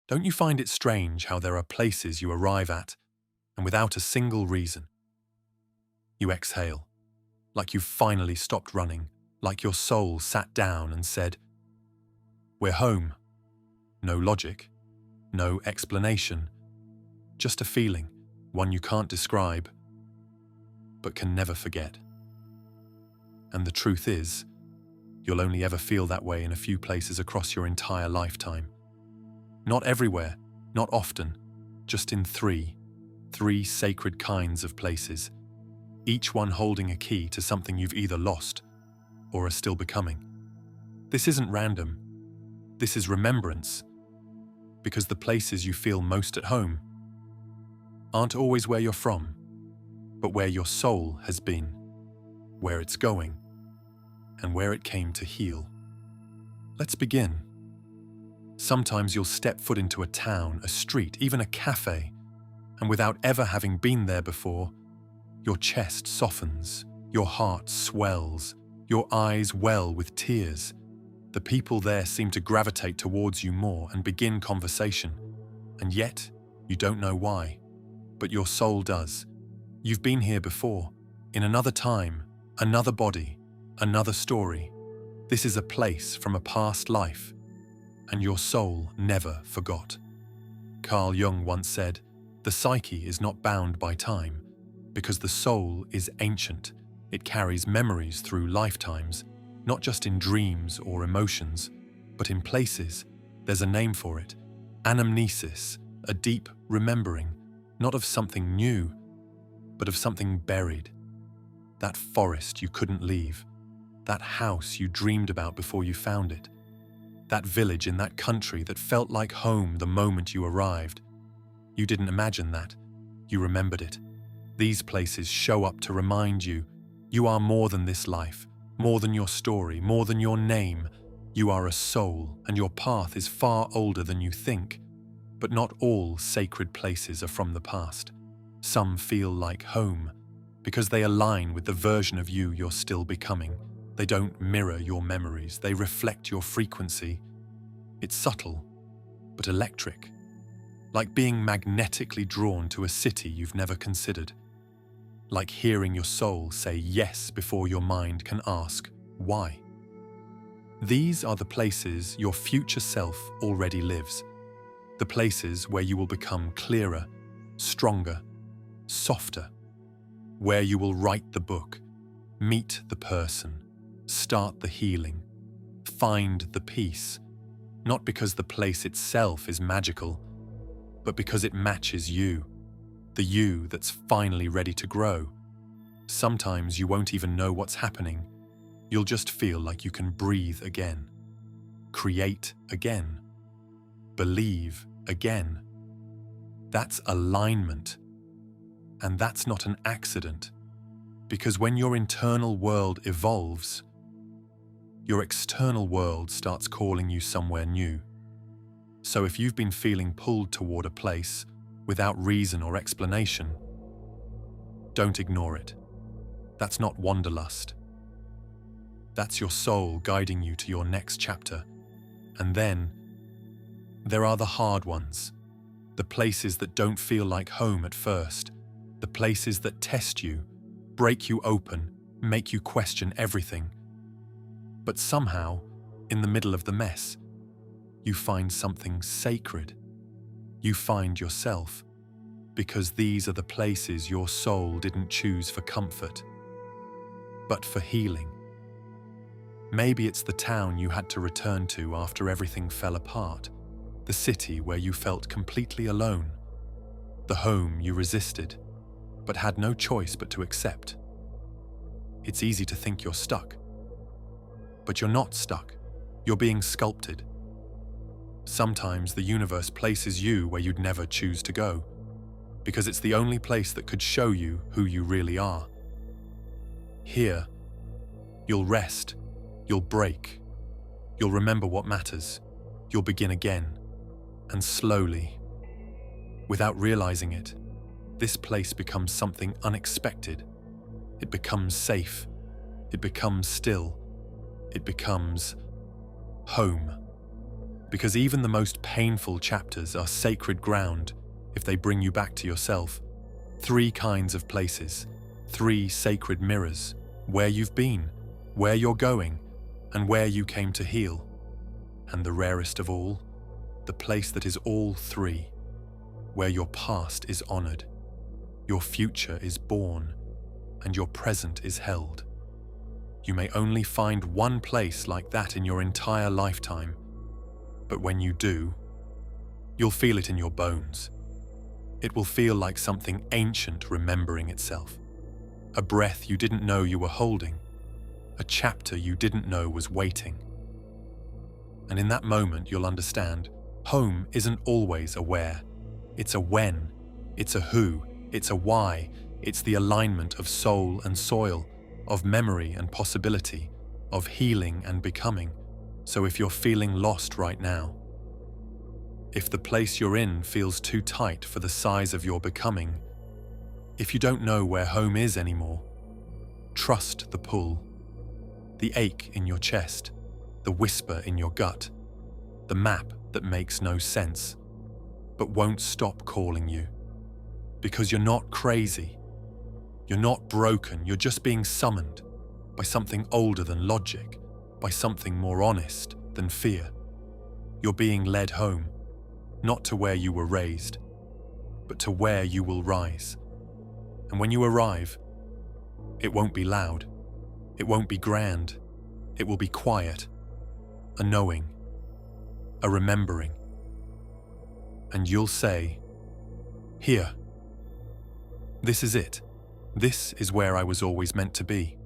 Don't you find it strange how there are places you arrive at, and without a single reason, you exhale, like you've finally stopped running, like your soul sat down and said, "We're home." No logic, no explanation, just a feeling, one you can't describe, but can never forget. And the truth is, you'll only ever feel that way in a few places across your entire lifetime. Not everywhere, not often, just in three sacred kinds of places, each one holding a key to something you've either lost or are still becoming. This isn't random. This is remembrance, because the places you feel most at home aren't always where you're from, but where your soul has been, where it's going, and where it came to heal. Let's begin. Sometimes you'll step foot into a town, a street, even a cafe, and without ever having been there before, your chest softens, your heart swells, your eyes well with tears. The people there seem to gravitate towards you more and begin conversation, and yet you don't know why, but your soul does. You've been here before, in another time, another body, another story. This is a place from a past life, and your soul never forgot. Carl Jung once said, "The psyche is not bound by time, because the soul is ancient. It carries memories through lifetimes, not just in dreams or emotions, but in places. There's a name for it. Anamnesis, a deep remembering, not of something new, but of something buried. That forest you couldn't leave, that house you dreamed about before you found it, that village in that country that felt like home the moment you arrived. You didn't imagine that, you remembered it. These places show up to remind you, you are more than this life, more than your story, more than your name. You are a soul, and your path is far older than you think. But not all sacred places are from the past. Some feel like home, because they align with the version of you you're still becoming. They don't mirror your memories, they reflect your frequency. It's subtle, but electric. Like being magnetically drawn to a city you've never considered. Like hearing your soul say yes before your mind can ask, why? These are the places your future self already lives. The places where you will become clearer, stronger, softer. Where you will write the book, meet the person, start the healing, find the peace. Not because the place itself is magical, but because it matches you. The you that's finally ready to grow. Sometimes you won't even know what's happening. You'll just feel like you can breathe again, create again, believe again. That's alignment. And that's not an accident, because when your internal world evolves, your external world starts calling you somewhere new. So if you've been feeling pulled toward a place without reason or explanation, don't ignore it. That's not wanderlust. That's your soul guiding you to your next chapter. And then, there are the hard ones, the places that don't feel like home at first, the places that test you, break you open, make you question everything. But somehow, in the middle of the mess, you find something sacred. You find yourself, because these are the places your soul didn't choose for comfort, but for healing. Maybe it's the town you had to return to after everything fell apart, the city where you felt completely alone, the home you resisted, but had no choice but to accept. It's easy to think you're stuck, but you're not stuck. You're being sculpted. Sometimes the universe places you where you'd never choose to go, because it's the only place that could show you who you really are. Here, you'll rest, you'll break, you'll remember what matters, you'll begin again, and slowly, without realizing it, this place becomes something unexpected. It becomes safe, it becomes still, it becomes home. Because even the most painful chapters are sacred ground if they bring you back to yourself. 3 kinds of places, 3 sacred mirrors, where you've been, where you're going, and where you came to heal. And the rarest of all, the place that is all 3, where your past is honored, your future is born, and your present is held. You may only find one place like that in your entire lifetime, but when you do, you'll feel it in your bones. It will feel like something ancient remembering itself, a breath you didn't know you were holding, a chapter you didn't know was waiting. And in that moment, you'll understand, home isn't always a where. It's a when, it's a who, it's a why, it's the alignment of soul and soil, of memory and possibility, of healing and becoming. So if you're feeling lost right now, if the place you're in feels too tight for the size of your becoming, if you don't know where home is anymore, trust the pull, the ache in your chest, the whisper in your gut, the map that makes no sense, but won't stop calling you. Because you're not crazy, you're not broken, you're just being summoned by something older than logic, by something more honest than fear. You're being led home, not to where you were raised, but to where you will rise. And when you arrive, it won't be loud, it won't be grand, it will be quiet, a knowing, a remembering. And you'll say, here, this is it. This is where I was always meant to be.